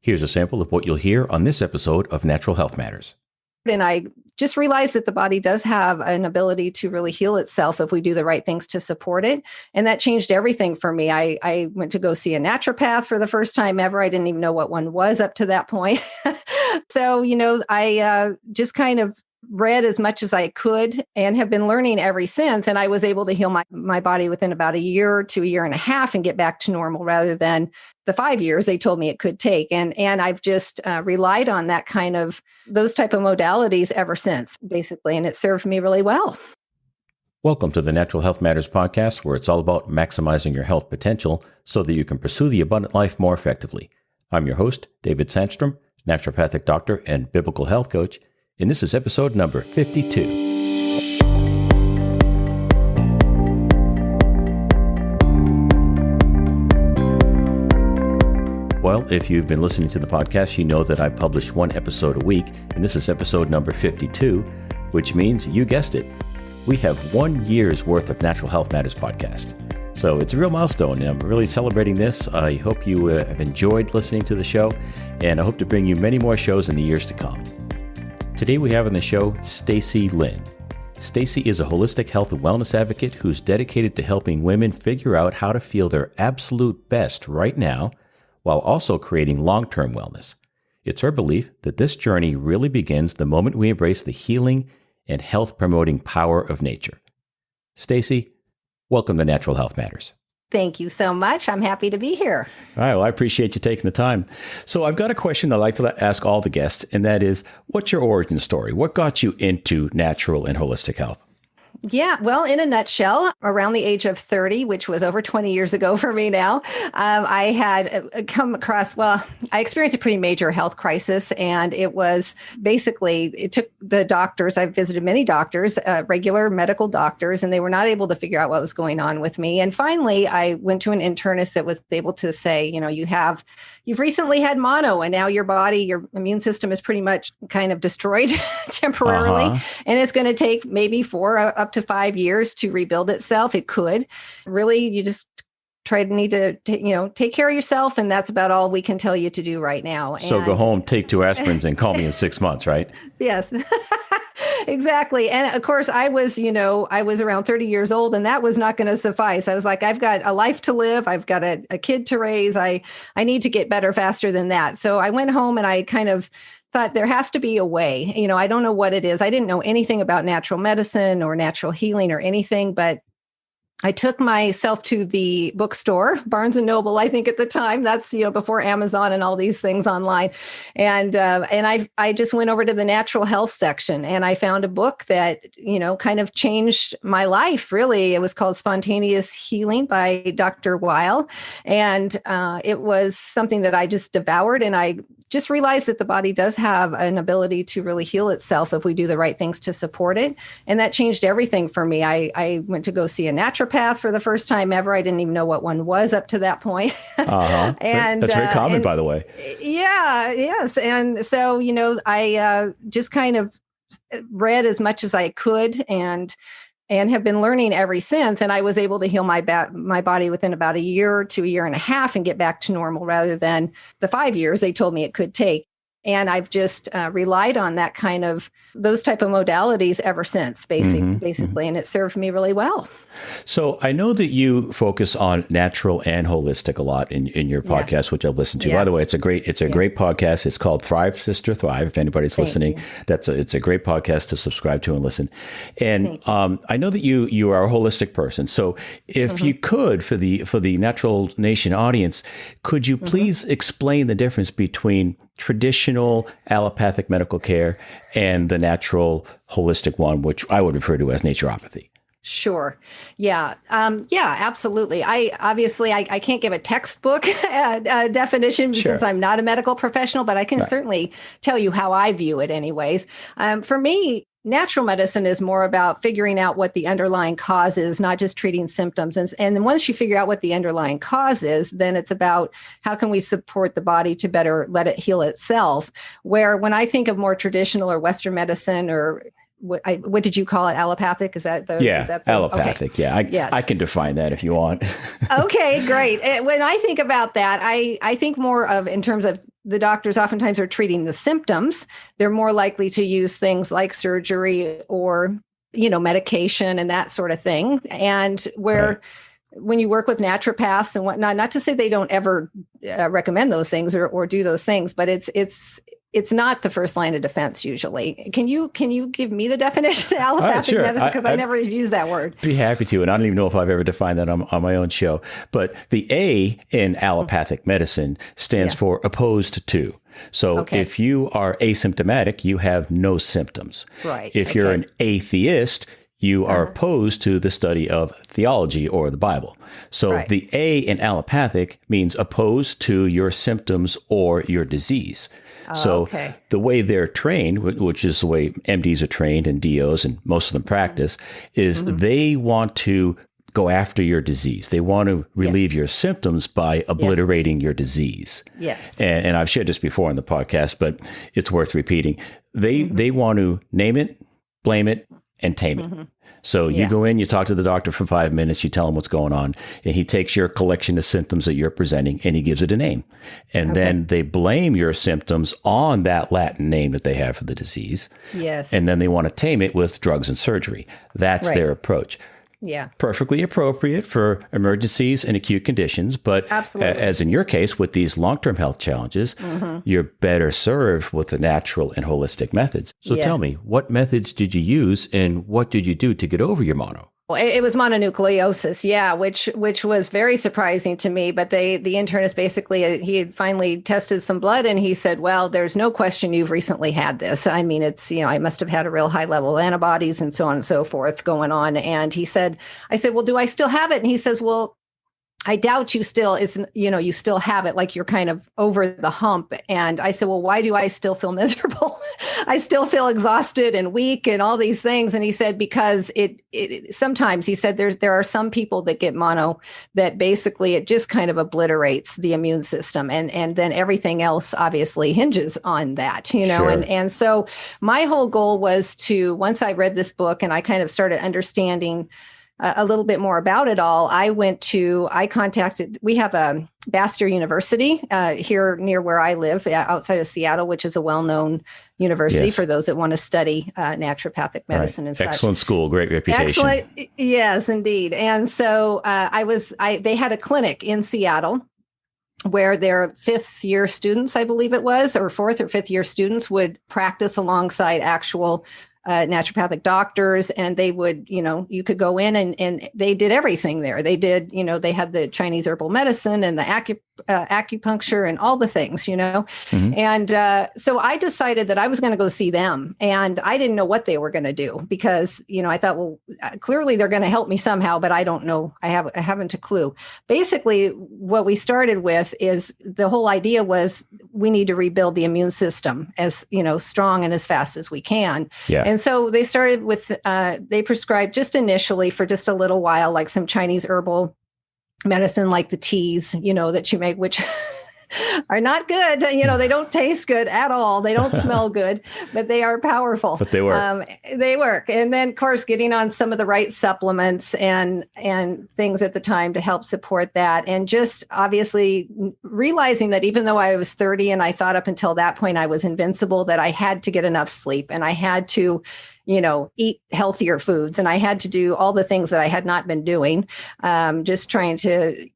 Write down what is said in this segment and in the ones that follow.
Here's a sample of what you'll hear on this episode of Natural Health Matters. And I just realized that the body does have an ability to really heal itself if we do the right things to support it. And that changed everything for me. I went to go see a naturopath for the first time ever. I didn't even know what one was up to that point. So, I just kind of read as much as I could and have been learning ever since. And I was able to heal my body within about a year to a year and a half and get back to normal rather than the 5 years they told me it could take. And I've just relied on those type of modalities ever since, basically. And it served me really well. Welcome to the Natural Health Matters podcast, where it's all about maximizing your health potential so that you can pursue the abundant life more effectively. I'm your host, David Sandstrom, naturopathic doctor and biblical health coach. And this is episode number 52. Well, if you've been listening to the podcast, you know that I publish one episode a week, and this is episode number 52, which means, you guessed it, we have 1 year's worth of Natural Health Matters podcast. So it's a real milestone, and I'm really celebrating this. I hope you have enjoyed listening to the show, and I hope to bring you many more shows in the years to come. Today we have on the show Stacee Lynn. Stacee is a holistic health and wellness advocate who's dedicated to helping women figure out how to feel their absolute best right now, while also creating long-term wellness. It's her belief that this journey really begins the moment we embrace the healing and health-promoting power of nature. Stacee, welcome to Natural Health Matters. Thank you so much. I'm happy to be here. All right. Well, I appreciate you taking the time. So I've got a question I like to ask all the guests, and that is, what's your origin story? What got you into natural and holistic health? Yeah, well, in a nutshell, around the age of 30, which was over 20 years ago for me now, I had come across, I experienced a pretty major health crisis. And it took the doctors, I've visited many doctors, regular medical doctors, and they were not able to figure out what was going on with me. And finally, I went to an internist that was able to say, you've recently had mono, and now your immune system is pretty much kind of destroyed temporarily. And it's going to take maybe 4 up to 5 years to rebuild itself. It could. Really, you just need to take care of yourself. And that's about all we can tell you to do right now. So go home, take 2 aspirins, and call me in 6 months, right? Yes. Exactly. And of course, I was around 30 years old, and that was not going to suffice. I was like, I've got a life to live. I've got a kid to raise. I need to get better faster than that. So I went home and I kind of thought there has to be a way. I don't know what it is. I didn't know anything about natural medicine or natural healing or anything, but I took myself to the bookstore, Barnes & Noble, I think at the time. That's, before Amazon and all these things online. And I just went over to the natural health section, and I found a book that, kind of changed my life, really. It was called Spontaneous Healing by Dr. Weil. And it was something that I just devoured, and I just realized that the body does have an ability to really heal itself if we do the right things to support it. And that changed everything for me. I went to go see a naturopath for the first time ever. I didn't even know what one was up to that point. And that's very common, by the way. Yeah, yes. And so, I just kind of read as much as I could and have been learning ever since. And I was able to heal my body within about a year to a year and a half and get back to normal rather than the 5 years they told me it could take. And I've just relied on those type of modalities ever since, basically. And it served me really well. So I know that you focus on natural and holistic a lot in your podcast, which I've listened to. By the way, it's a great podcast. It's called Thrive, Sister Thrive. If anybody's listening, it's a great podcast to subscribe to and listen. And I know that you are a holistic person. So if you could, for the Natural Nation audience, could you please explain the difference between traditional allopathic medical care and the natural holistic one, which I would refer to as naturopathy? Sure. Yeah. Absolutely. I can't give a textbook definition since I'm not a medical professional, but I can certainly tell you how I view it anyways. For me, natural medicine is more about figuring out what the underlying cause is, not just treating symptoms. And then once you figure out what the underlying cause is, then it's about how can we support the body to better let it heal itself. Where when I think of more traditional or Western medicine, or what did you call it? Allopathic? Is that allopathic. Okay. Yeah. I can define that if you want. Okay, great. When I think about that, I think more of in terms of the doctors oftentimes are treating the symptoms, they're more likely to use things like surgery or, medication and that sort of thing. And where when you work with naturopaths and whatnot, not to say they don't ever recommend those things or do those things, but it's not the first line of defense usually. Can you give me the definition of allopathic medicine? Because I never used that word. Be happy to. And I don't even know if I've ever defined that on my own show. But the A in allopathic medicine stands for opposed to. So if you are asymptomatic, you have no symptoms. Right. If you're an atheist, you are opposed to the study of theology or the Bible. So the A in allopathic means opposed to your symptoms or your disease. So the way they're trained, which is the way MDs are trained and DOs and most of them practice, is they want to go after your disease. They want to relieve your symptoms by obliterating your disease. Yes. And I've shared this before on the podcast, but it's worth repeating. They want to name it, blame it, and tame it. So you go in, you talk to the doctor for 5 minutes, you tell him what's going on, and he takes your collection of symptoms that you're presenting and he gives it a name. And then they blame your symptoms on that Latin name that they have for the disease. Yes. And then they want to tame it with drugs and surgery. That's their approach. Yeah. Perfectly appropriate for emergencies and acute conditions. But as in your case, with these long-term health challenges, you're better served with the natural and holistic methods. So tell me, what methods did you use and what did you do to get over your mono? Well, it was mononucleosis, which was very surprising to me. But the internist basically, he had finally tested some blood and he said, well, there's no question you've recently had this. I mean, it's, I must have had a real high level of antibodies and so on and so forth going on. And I said, well, do I still have it? And he says, well, I doubt you still have it, like you're kind of over the hump. And I said, well, why do I still feel miserable? I still feel exhausted and weak and all these things. And he said, because it sometimes, he said, there are some people that get mono that basically it just kind of obliterates the immune system. And then everything else obviously hinges on that, Sure. And so my whole goal was to, once I read this book and I kind of started understanding a little bit more about it all, we have a Bastyr University here near where I live, outside of Seattle, which is a well-known university for those that want to study naturopathic medicine and such. Excellent school, great reputation. Excellent, yes, indeed. And so they had a clinic in Seattle where their fifth year students, I believe it was, or fourth or fifth year students would practice alongside actual naturopathic doctors, and they would, you could go in and they did everything there. They did, they had the Chinese herbal medicine and the acupuncture and all the things, And so I decided that I was going to go see them, and I didn't know what they were going to do because, I thought, well, clearly they're going to help me somehow, but I don't know. I haven't a clue. Basically, what we started with is the whole idea was we need to rebuild the immune system as, strong and as fast as we can. Yeah. And so they started with, they prescribed just initially for just a little while, like some Chinese herbal medicine, like the teas, that you make, which are not good. They don't taste good at all. They don't smell good, but they are powerful. But they work. They work. And then, of course, getting on some of the right supplements and things at the time to help support that. And just obviously realizing that even though I was 30 and I thought up until that point I was invincible, that I had to get enough sleep and I had to eat healthier foods. And I had to do all the things that I had not been doing, just trying to,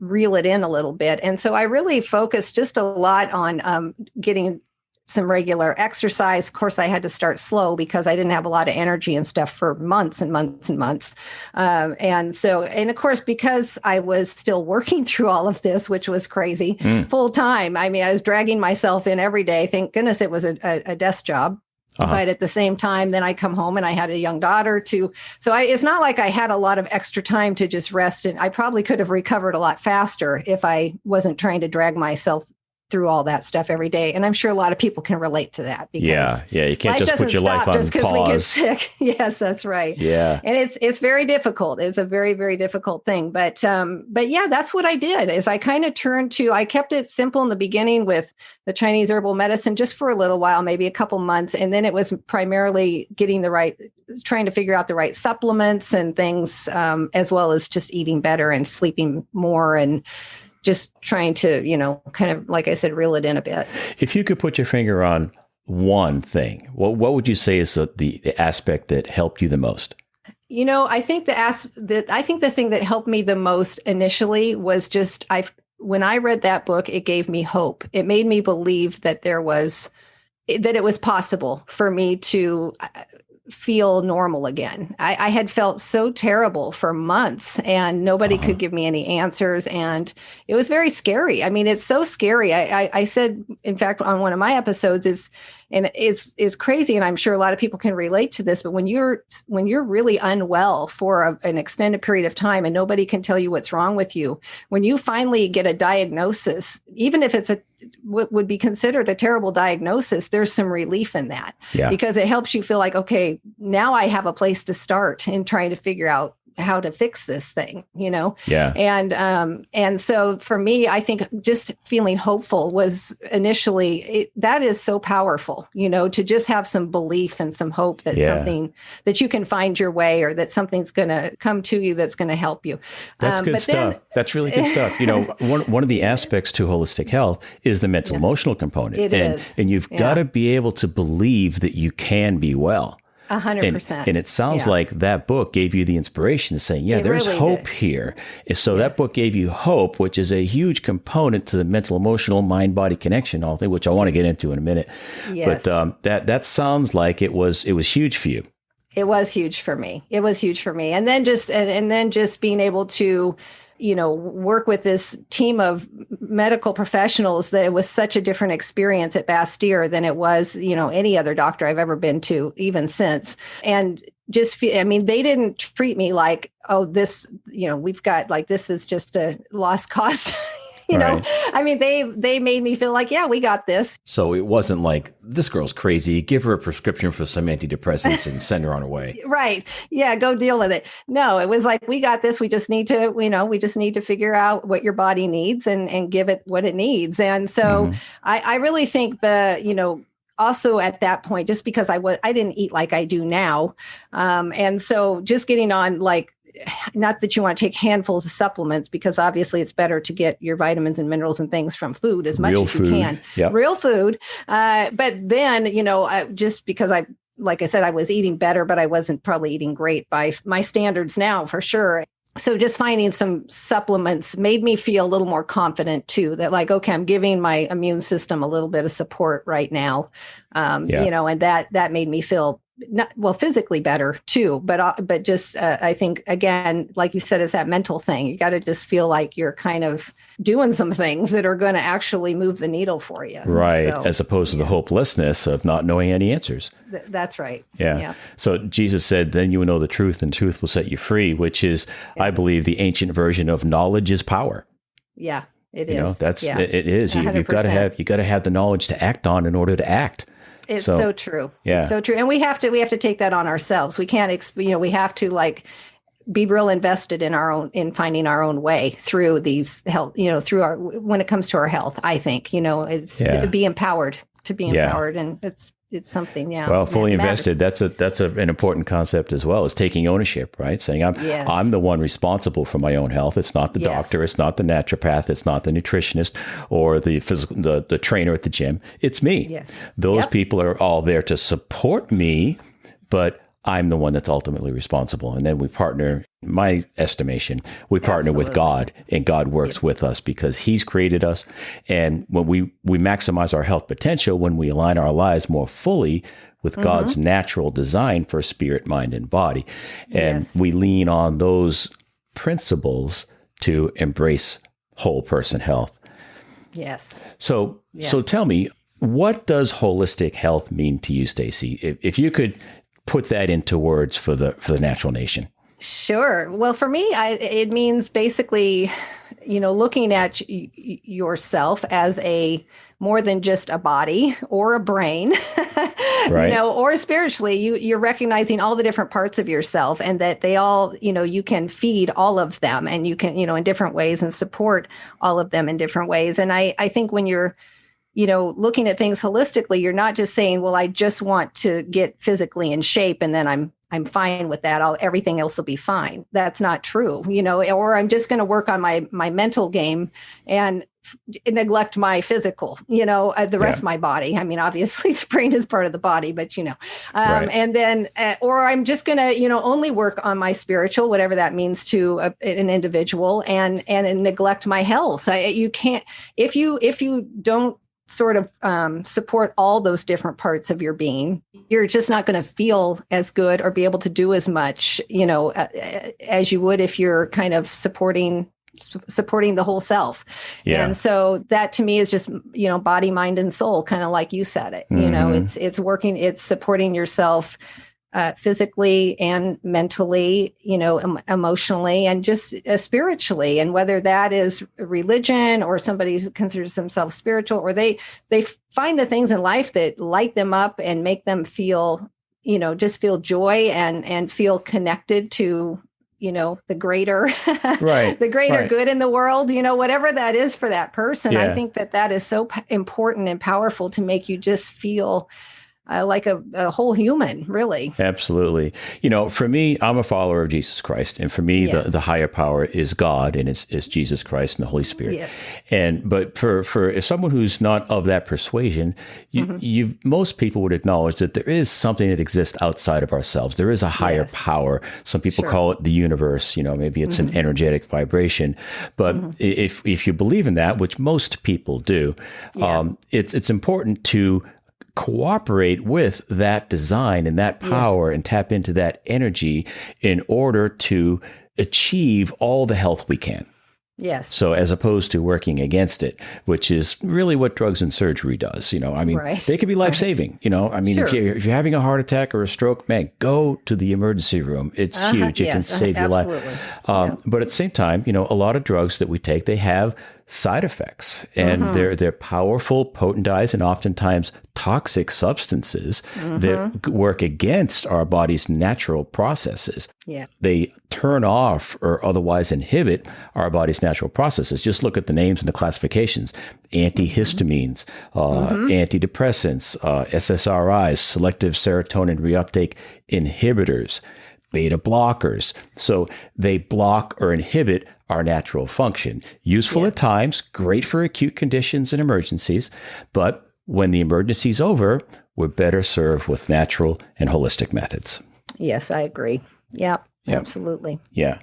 reel it in a little bit. And so I really focused just a lot on getting some regular exercise. Of course, I had to start slow because I didn't have a lot of energy and stuff for months and months and months. And of course, because I was still working through all of this, which was crazy, full time. I mean, I was dragging myself in every day. Thank goodness it was a desk job. But at the same time, then I come home and I had a young daughter too. So it's not like I had a lot of extra time to just rest. And I probably could have recovered a lot faster if I wasn't trying to drag myself through all that stuff every day. And I'm sure a lot of people can relate to that. Because you can't just put your life on just because we get sick. Yes, that's right. Yeah. And it's very difficult. It's a very, very difficult thing. But yeah, that's what I did is I kind of I kept it simple in the beginning with the Chinese herbal medicine just for a little while, maybe a couple months. And then it was primarily trying to figure out the right supplements and things, as well as just eating better and sleeping more and just trying to, kind of, like I said, reel it in a bit. If you could put your finger on one thing, what would you say is the aspect that helped you the most? I think the thing that helped me the most initially was just when I read that book, it gave me hope. It made me believe that it was possible for me to feel normal again. I had felt so terrible for months and nobody could give me any answers. And it was very scary. I mean, it's so scary. I said, in fact, on one of my episodes is crazy. And I'm sure a lot of people can relate to this, but when you're really unwell for an extended period of time and nobody can tell you what's wrong with you, when you finally get a diagnosis, even if it's what would be considered a terrible diagnosis, there's some relief in that because it helps you feel like, okay, now I have a place to start in trying to figure out how to fix this thing, Yeah. And so for me, I think just feeling hopeful was initially, that is so powerful, to just have some belief and some hope that something that you can find your way or that something's going to come to you that's going to help you. That's good stuff. That's really good stuff. One of the aspects to holistic health is the mental emotional component. It is. And you've got to be able to believe that you can be well. 100%. And it sounds like that book gave you the inspiration to say, there's really hope here. And so that book gave you hope, which is a huge component to the mental, emotional, mind, body connection, all thing, which I want to get into in a minute. Yes. But that sounds like it was huge for you. It was huge for me. And then just being able to, work with this team of medical professionals, that it was such a different experience at Bastyr than it was, any other doctor I've ever been to, even since. And just, they didn't treat me like, oh, this, we've got like, this is just a lost cause. Right. They made me feel like, we got this. So it wasn't like, this girl's crazy, give her a prescription for some antidepressants and send her on her way. Right. Yeah. Go deal with it. No, it was like, we got this. We just need to figure out what your body needs and give it what it needs. And so I really think also at that point, just because I didn't eat like I do now. And so just getting on not that you want to take handfuls of supplements, because obviously it's better to get your vitamins and minerals and things from food as much as you can. Yep. Real food. But then, just because like I said, I was eating better, but I wasn't probably eating great by my standards now, for sure. So just finding some supplements made me feel a little more confident too, that okay, I'm giving my immune system a little bit of support right now. And that made me feel physically better too, but just I think, again, like you said, it's that mental thing. You got to just feel like you're kind of doing some things that are going to actually move the needle for you, right? So, as opposed to the hopelessness of not knowing any answers. That's right. Yeah. So Jesus said, "Then you will know the truth, and truth will set you free," which is, I believe, the ancient version of knowledge is power. Yeah, it is. It is. You've got to have the knowledge to act on in order to act. It's so true. Yeah. It's so true. And we have to take that on ourselves. We can't, we have to be real invested in finding our own way through these health, when it comes to our health, I think, it's be empowered and it's something. Yeah. Well, fully invested. That's an important concept as well, is taking ownership, right? Saying I'm the one responsible for my own health. It's not the doctor. It's not the naturopath. It's not the nutritionist or the the trainer at the gym. It's me. Yes. Those people are all there to support me, but I'm the one that's ultimately responsible. And then we partner, my estimation, partner with God, and God works with us because He's created us. And when we maximize our health potential, when we align our lives more fully with God's natural design for spirit, mind, and body. And we lean on those principles to embrace whole person health. Yes. So tell me, what does holistic health mean to you, Stacee? If you could put that into words for the natural nation. Sure. Well, for me, it means basically, looking at yourself as more than just a body or a brain, right. Or spiritually, you're recognizing all the different parts of yourself, and that they all, you can feed all of them, and you can, in different ways, and support all of them in different ways. And I think when you're looking at things holistically, you're not just saying, well, I just want to get physically in shape and then I'm I'm fine with that. Everything else will be fine. That's not true, or I'm just going to work on my mental game and neglect my physical, the rest of my body. I mean, obviously the brain is part of the body, but Right. and then, or I'm just going to, only work on my spiritual, whatever that means to an individual, and neglect my health. You can't, if you don't sort of support all those different parts of your being, you're just not going to feel as good or be able to do as much, as you would if you're kind of supporting the whole self. Yeah. And so that to me is just, body, mind, and soul, kind of like you said it. It's working, it's supporting yourself physically and mentally, emotionally, and just spiritually. And whether that is religion or somebody considers themselves spiritual, or they find the things in life that light them up and make them feel, just feel joy and feel connected to, the greater, the greater good in the world, whatever that is for that person. I think that is so important and powerful to make you just feel like a whole human, really. Absolutely. For me, I'm a follower of Jesus Christ. And for me, the higher power is God, and it's Jesus Christ and the Holy Spirit. Yes. But for someone who's not of that persuasion, most people would acknowledge that there is something that exists outside of ourselves. There is a higher power. Some people call it the universe. Maybe it's an energetic vibration. But if you believe in that, which most people do, it's important to cooperate with that design and that power and tap into that energy in order to achieve all the health we can. Yes. So as opposed to working against it, which is really what drugs and surgery does. They could be life-saving. If you're having a heart attack or a stroke, man, go to the emergency room. It's huge. It can save your life. But at the same time, a lot of drugs that we take, they have side effects, and they're powerful, potentized, and oftentimes toxic substances that work against our body's natural processes. Yeah. They turn off or otherwise inhibit our body's natural processes. Just look at the names and the classifications: antihistamines, antidepressants, SSRIs, selective serotonin reuptake inhibitors, beta blockers. So they block or inhibit our natural function. Useful at times, great for acute conditions and emergencies. But when the emergency's over, we're better served with natural and holistic methods. Yes, I agree. Yep. Absolutely. Yeah.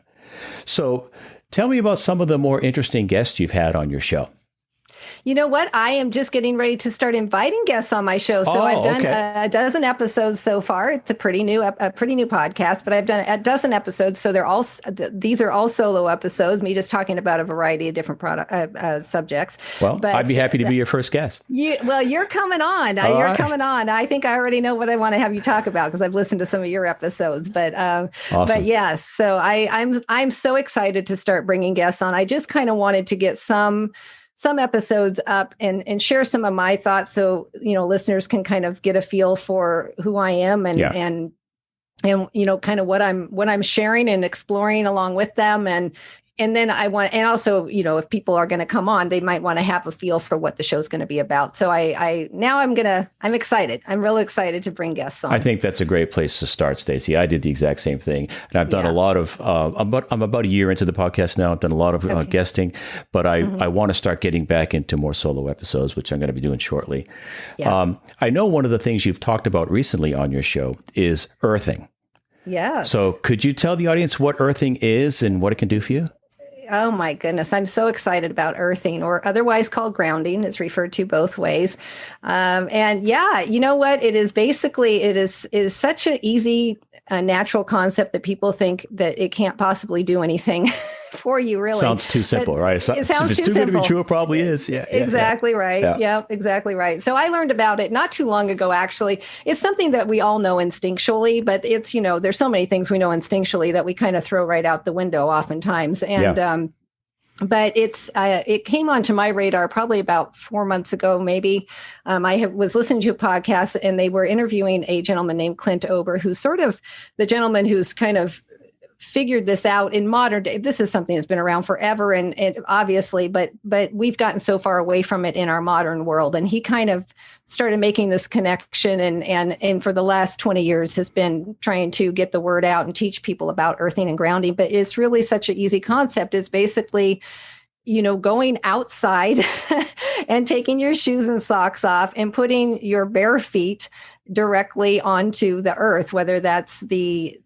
So tell me about some of the more interesting guests you've had on your show. You know what? I am just getting ready to start inviting guests on my show. So I've done a dozen episodes so far. It's a pretty new podcast, but I've done a dozen episodes. So these are all solo episodes, me just talking about a variety of different subjects. Well, I'd be happy to be your first guest. You're coming on. Coming on. I think I already know what I want to have you talk about because I've listened to some of your episodes. But awesome. But yes, so I'm so excited to start bringing guests on. I just kind of wanted to get some episodes up and share some of my thoughts so, listeners can kind of get a feel for who I am and kind of what I'm sharing and exploring along with them. And then and also, if people are going to come on, they might want to have a feel for what the show's going to be about. So I'm excited. I'm really excited to bring guests on. I think that's a great place to start, Stacee. I did the exact same thing. And I've done a lot of, I'm about a year into the podcast now. I've done a lot of guesting, but I want to start getting back into more solo episodes, which I'm going to be doing shortly. Yeah. I know one of the things you've talked about recently on your show is earthing. Yeah. So could you tell the audience what earthing is and what it can do for you? Oh my goodness. I'm so excited about earthing, or otherwise called grounding. It's referred to both ways. You know what? It is such an easy, natural concept that people think that it can't possibly do anything for you, really. Sounds too simple, right? It sounds if it's too good to be true, it probably is. Yeah. Exactly right. Yeah, exactly right. So I learned about it not too long ago, actually. It's something that we all know instinctually, but it's, there's so many things we know instinctually that we kind of throw right out the window oftentimes. And, but it came onto my radar probably about 4 months ago, maybe. I was listening to a podcast and they were interviewing a gentleman named Clint Ober, who's sort of the gentleman who's kind of figured this out in modern day. This is something that's been around forever and obviously, but we've gotten so far away from it in our modern world. And he kind of started making this connection and for the last 20 years has been trying to get the word out and teach people about earthing and grounding. But it's really such an easy concept. It's basically, going outside and taking your shoes and socks off and putting your bare feet directly onto the earth, whether that's the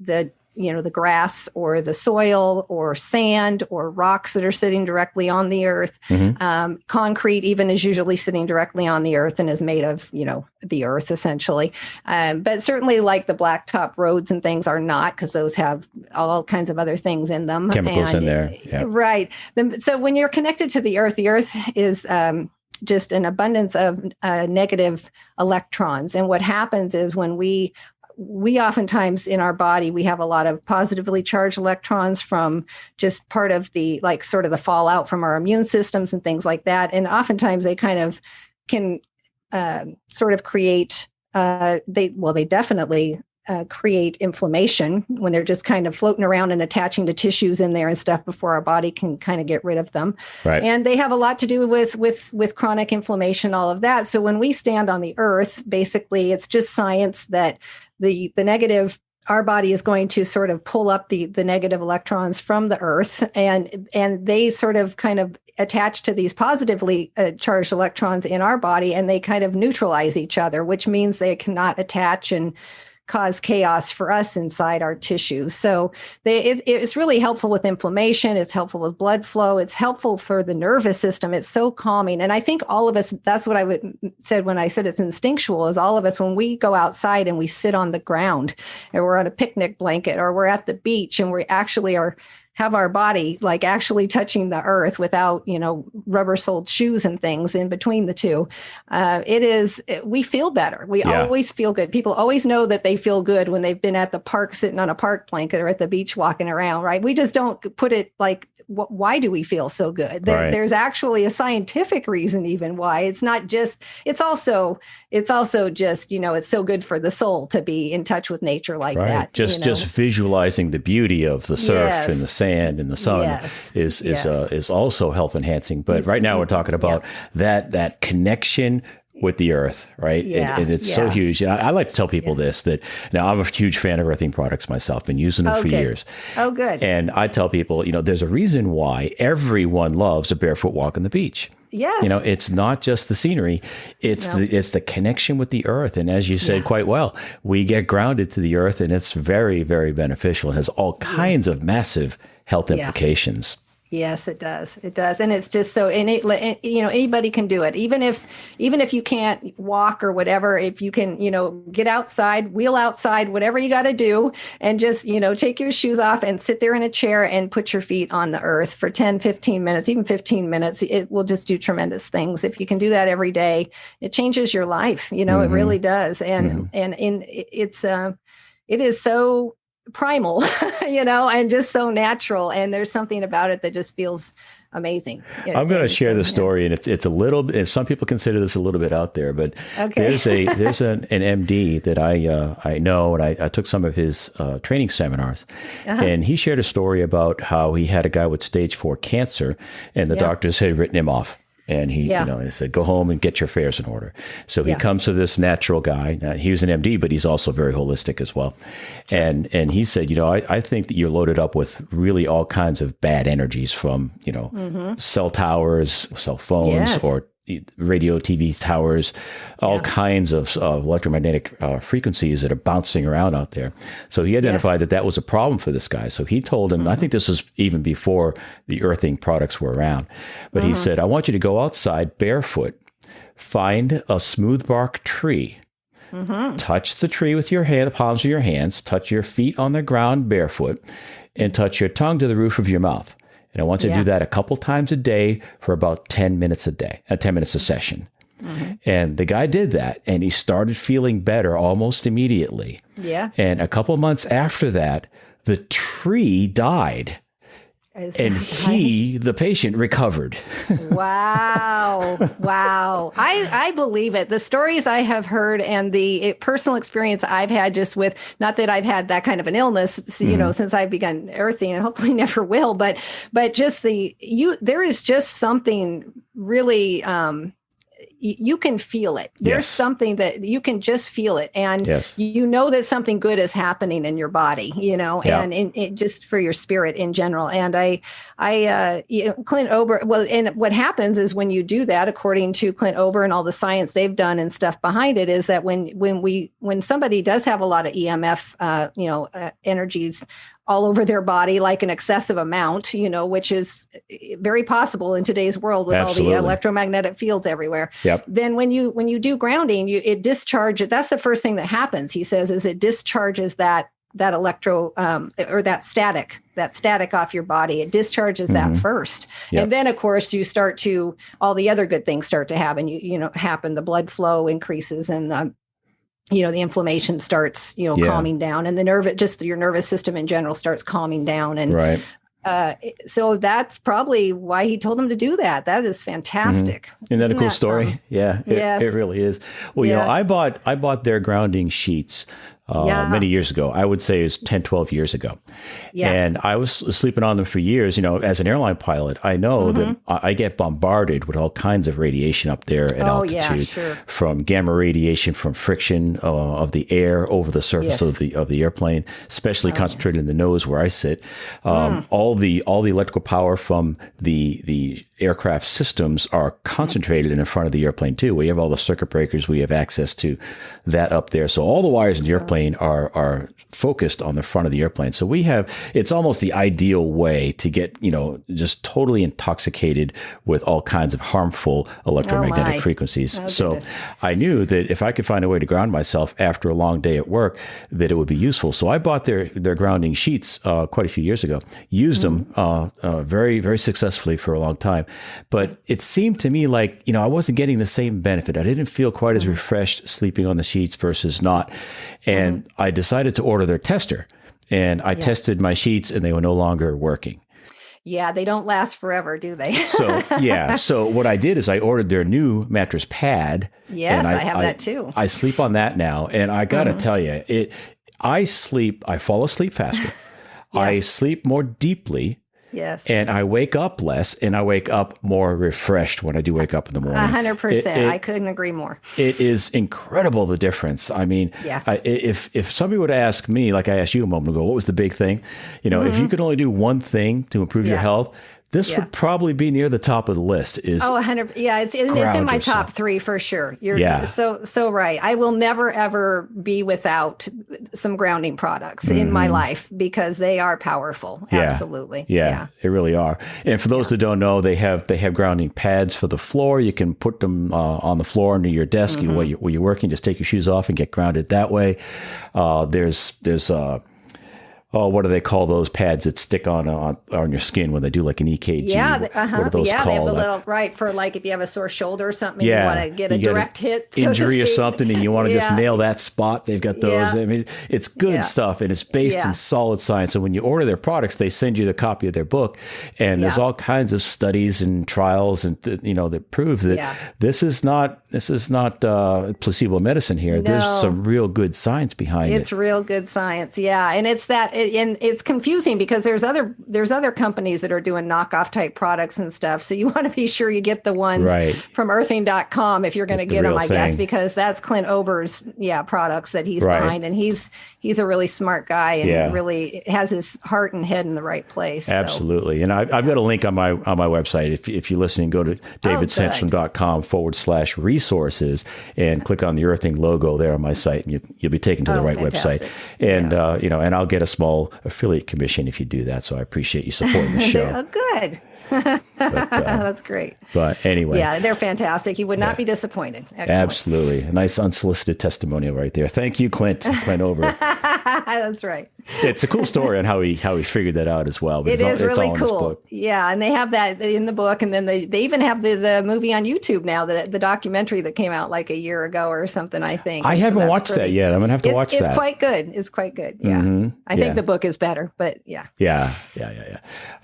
grass or the soil or sand or rocks that are sitting directly on the earth. Mm-hmm. Concrete even is usually sitting directly on the earth and is made of, the earth essentially. But certainly like the blacktop roads and things are not, because those have all kinds of other things in them. Chemicals in there. Yeah. Right. So when you're connected to the earth is just an abundance of negative electrons. And what happens is when we oftentimes in our body, we have a lot of positively charged electrons from just part of the, sort of the fallout from our immune systems and things like that. And oftentimes they kind of can sort of create, they definitely create inflammation when they're just kind of floating around and attaching to tissues in there and stuff before our body can kind of get rid of them. Right. And they have a lot to do with chronic inflammation, all of that. So when we stand on the earth, basically it's just science that the negative, our body is going to sort of pull up the negative electrons from the earth and they sort of kind of attach to these positively charged electrons in our body, and they kind of neutralize each other, which means they cannot attach and cause chaos for us inside our tissues. So it's really helpful with inflammation. It's helpful with blood flow. It's helpful for the nervous system. It's so calming. And I think all of us, that's what I said when I said it's instinctual, is all of us, when we go outside and we sit on the ground or we're on a picnic blanket or we're at the beach and we actually have our body actually touching the earth without, rubber soled shoes and things in between the two. We feel better. We always feel good. People always know that they feel good when they've been at the park sitting on a park blanket or at the beach walking around, right? We just don't put it why do we feel so good? There's actually a scientific reason even why. It's not just, it's also just, it's so good for the soul to be in touch with nature like that. Just visualizing the beauty of the surf and the sand and the sun is also health enhancing. But right now we're talking about that connection with the earth, right? Yeah, and it's so huge. And I like to tell people this, that now I'm a huge fan of earthing products myself, been using them for years. Oh, good. And I tell people, there's a reason why everyone loves a barefoot walk on the beach. Yes. It's not just the scenery, it's the connection with the earth. And as you said quite well, we get grounded to the earth, and it's very, very beneficial. It has all kinds of massive health implications. Yes, it does. It does. And it's just so innate, anybody can do it. Even if you can't walk or whatever, if you can, get outside, wheel outside, whatever you got to do, and just, take your shoes off and sit there in a chair and put your feet on the earth for 10, 15 minutes, even 15 minutes, it will just do tremendous things. If you can do that every day, it changes your life. It really does. And, it is so primal, and just so natural. And there's something about it that just feels amazing. I'm going to share the story, and it's a little bit, some people consider this a little bit out there, but there's an MD that I know, and I took some of his training seminars, and he shared a story about how he had a guy with stage 4 cancer, and the doctors had written him off. And he, he said, go home and get your affairs in order. So he comes to this natural guy. Now, he was an MD, but he's also very holistic as well. And he said, I think that you're loaded up with really all kinds of bad energies from, cell towers, cell phones, or radio, TV towers, all kinds of electromagnetic frequencies that are bouncing around out there. So he identified that was a problem for this guy. So he told him, I think this was even before the earthing products were around, but he said, I want you to go outside barefoot, find a smooth bark tree, touch the tree with your hand, the palms of your hands, touch your feet on the ground barefoot, and touch your tongue to the roof of your mouth. And I want you to do that a couple times a day for about 10 minutes a day, 10 minutes a session. And the guy did that, and he started feeling better almost immediately. Yeah. And a couple months after that, the tree died. And he, the patient, recovered. Wow. Wow. I believe it. The stories I have heard and the personal experience I've had just with, not that I've had that kind of an illness, since I've begun earthing and hopefully never will, but just there is just something really, you can feel it. There's something that you can just feel it. And you know that something good is happening in your body, and it just for your spirit in general. And Clint Ober, and what happens is when you do that, according to Clint Ober and all the science they've done and stuff behind it, is that when somebody does have a lot of EMF, energies all over their body, like an excessive amount, which is very possible in today's world with all the electromagnetic fields everywhere. Then when you do grounding, it discharges. That's the first thing that happens, he says, is it discharges that electro or that static off your body. It discharges that first. And then of course you start to, all the other good things start to happen. Happen. The blood flow increases and the inflammation starts, calming down, and your nervous system in general starts calming down. And so that's probably why he told him to do that. That is fantastic. Isn't that a cool story? Yeah, it really is. Well, I bought their grounding sheets many years ago. I would say it was 10, 12 years ago. And I was sleeping on them for years. As an airline pilot, I know that I get bombarded with all kinds of radiation up there at altitude, from gamma radiation, from friction of the air over the surface of the airplane, especially concentrated in the nose where I sit. All the electrical power from the aircraft systems are concentrated in front of the airplane too. We have all the circuit breakers. We have access to that up there. So all the wires in the airplane are focused on the front of the airplane. So it's almost the ideal way to get, just totally intoxicated with all kinds of harmful electromagnetic frequencies. So I knew that if I could find a way to ground myself after a long day at work, that it would be useful. So I bought their grounding sheets quite a few years ago, used them very, very successfully for a long time. But it seemed to me like, I wasn't getting the same benefit. I didn't feel quite as refreshed sleeping on the sheets versus not. And I decided to order their tester, and I tested my sheets and they were no longer working. Yeah, they don't last forever, do they? So what I did is I ordered their new mattress pad. Yes, I have that too. I sleep on that now. And I got to tell you, I fall asleep faster. I sleep more deeply. Yes. And I wake up less, and I wake up more refreshed when I do wake up in the morning. 100%. I couldn't agree more. It is incredible, the difference. I mean, if somebody would ask me, like I asked you a moment ago, what was the big thing? If you could only do one thing to improve your health, this would probably be near the top of the list. 100. Yeah, it's in my top 3 for sure. You're so right. I will never ever be without some grounding products in my life because they are powerful. Absolutely. Yeah, they really are. And for those that don't know, they have grounding pads for the floor. You can put them on the floor under your desk while you're working. Just take your shoes off and get grounded that way. There's what do they call those pads that stick on your skin when they do like an EKG? Yeah, what are those called? They have the little, for like if you have a sore shoulder or something, you want to get a direct hit, injury or something, and you want to just nail that spot. They've got those. I mean, it's good stuff, and it's based in solid science. And when you order their products, they send you the copy of their book, and there's all kinds of studies and trials, and that prove that this is not placebo medicine here. No. There's some real good science behind it. It's real good science, and it's that. And it's confusing because there's other companies that are doing knockoff type products and stuff. So you want to be sure you get the ones from earthing.com if you're going to get them, I guess, because that's Clint Ober's products that he's behind, and he's a really smart guy and really has his heart and head in the right place. Absolutely. So. And I've got a link on my website. If you're listening, go to davidsandstrom.com/resources and click on the Earthing logo there on my site, and you'll be taken to the right website. And and I'll get a small affiliate commission if you do that. So I appreciate you supporting the show. Oh, good. That's great. But anyway. Yeah, they're fantastic. You would not be disappointed. Excellent. Absolutely. A nice unsolicited testimonial right there. Thank you, Clint Ober. That's right. It's a cool story on how he figured that out as well. It is really cool. Yeah, and they have that in the book, and then they even have the movie on YouTube now, the documentary that came out like a year ago or something, I think. I haven't watched that yet. I'm going to have to watch that. It's quite good. It's quite good. Yeah. I think the book is better, but yeah. Yeah.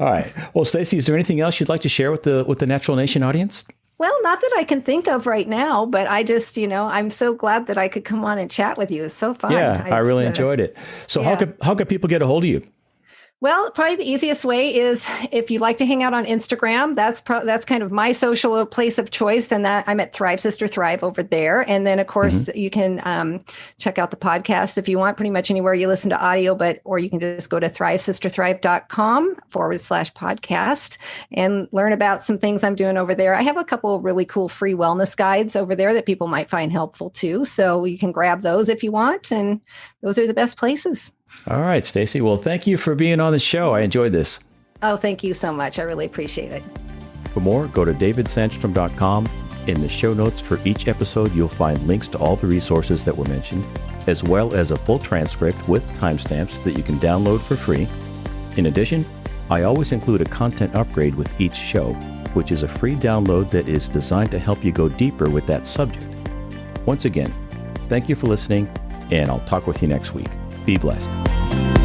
All right. Well, Stacee, is there anything else you'd like to share with the Natural Nation audience? Well, not that I can think of right now, but I just, I'm so glad that I could come on and chat with you. It's so fun. Yeah, I really enjoyed it. So how could people get a hold of you? Well, probably the easiest way is if you like to hang out on Instagram, that's kind of my social place of choice. And that I'm at Thrive Sister Thrive over there. And then, of course, you can check out the podcast if you want, pretty much anywhere you listen to audio, or you can just go to thrivesisterthrive.com/podcast and learn about some things I'm doing over there. I have a couple of really cool free wellness guides over there that people might find helpful too. So you can grab those if you want. And those are the best places. All right, Stacee. Well, thank you for being on the show. I enjoyed this. Oh, thank you so much. I really appreciate it. For more, go to davidsandstrom.com. In the show notes for each episode, you'll find links to all the resources that were mentioned, as well as a full transcript with timestamps that you can download for free. In addition, I always include a content upgrade with each show, which is a free download that is designed to help you go deeper with that subject. Once again, thank you for listening, and I'll talk with you next week. Be blessed.